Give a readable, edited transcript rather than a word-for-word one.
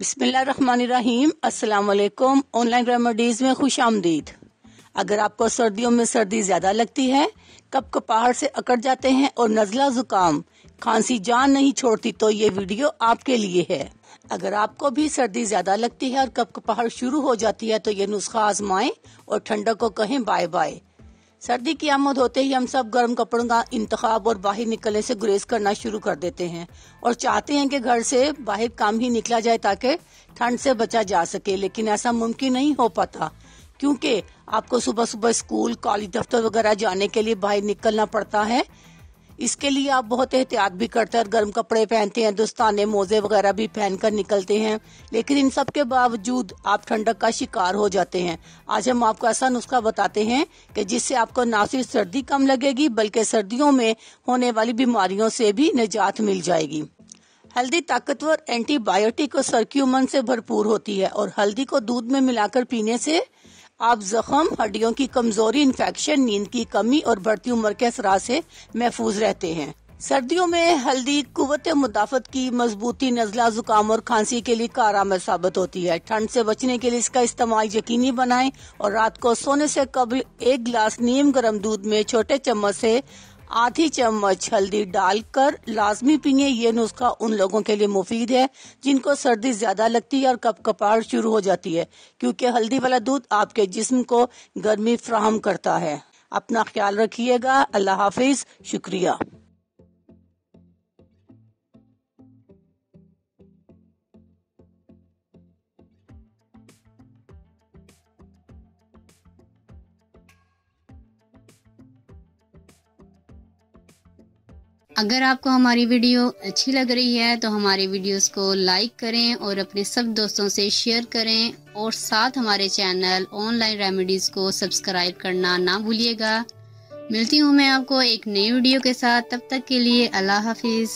बिस्मिल्लाहिर्रहमानिर्रहीम। अस्सलाम वालेकुम। ऑनलाइन रेमेडीज में खुश आमदीद। अगर आपको सर्दियों में सर्दी ज्यादा लगती है, कपकपाहट से अकड़ जाते हैं और नजला, जुकाम, खांसी जान नहीं छोड़ती तो ये वीडियो आपके लिए है। अगर आपको भी सर्दी ज्यादा लगती है और कपकपाहट शुरू हो जाती है तो ये नुस्खा आजमाएं और ठंडक को कहें बाय बाय। सर्दी की आमद होते ही हम सब गर्म कपड़ों का इंतखाब और बाहर निकलने से गुरेज करना शुरू कर देते हैं और चाहते हैं कि घर से बाहर काम ही निकला जाए ताकि ठंड से बचा जा सके, लेकिन ऐसा मुमकिन नहीं हो पाता क्योंकि आपको सुबह सुबह स्कूल, कॉलेज, दफ्तर वगैरह जाने के लिए बाहर निकलना पड़ता है। इसके लिए आप बहुत एहतियात भी करते हैं, गर्म कपड़े पहनते हैं, दस्ताने, मोजे वगैरह भी पहनकर निकलते हैं, लेकिन इन सब के बावजूद आप ठंडक का शिकार हो जाते हैं। आज हम आपको ऐसा नुस्खा बताते हैं कि जिससे आपको ना सिर्फ सर्दी कम लगेगी बल्कि सर्दियों में होने वाली बीमारियों से भी निजात मिल जाएगी। हल्दी ताकतवर एंटीबायोटिक और सरक्यूमन से भरपूर होती है और हल्दी को दूध में मिलाकर पीने से आप जख्म, हड्डियों की कमजोरी, इन्फेक्शन, नींद की कमी और बढ़ती उम्र के असरात से महफूज रहते हैं। सर्दियों में हल्दी कुव्वत मुदाफत की मजबूती, नजला, जुकाम और खांसी के लिए कारआमद साबित होती है। ठंड से बचने के लिए इसका इस्तेमाल यकीनी बनाएं और रात को सोने से कबल 1 गिलास नीम गर्म दूध में छोटे चम्मच से आधी चम्मच हल्दी डालकर लाजमी पिए। ये नुस्खा उन लोगों के लिए मुफीद है जिनको सर्दी ज्यादा लगती है और कपकपाहट शुरू हो जाती है, क्योंकि हल्दी वाला दूध आपके जिस्म को गर्मी फराहम करता है। अपना ख्याल रखिएगा। अल्लाह हाफिज। शुक्रिया। अगर आपको हमारी वीडियो अच्छी लग रही है तो हमारे वीडियोस को लाइक करें और अपने सब दोस्तों से शेयर करें और साथ हमारे चैनल ऑनलाइन रेमेडीज को सब्सक्राइब करना ना भूलिएगा। मिलती हूँ मैं आपको एक नई वीडियो के साथ, तब तक के लिए अल्लाह हाफिज।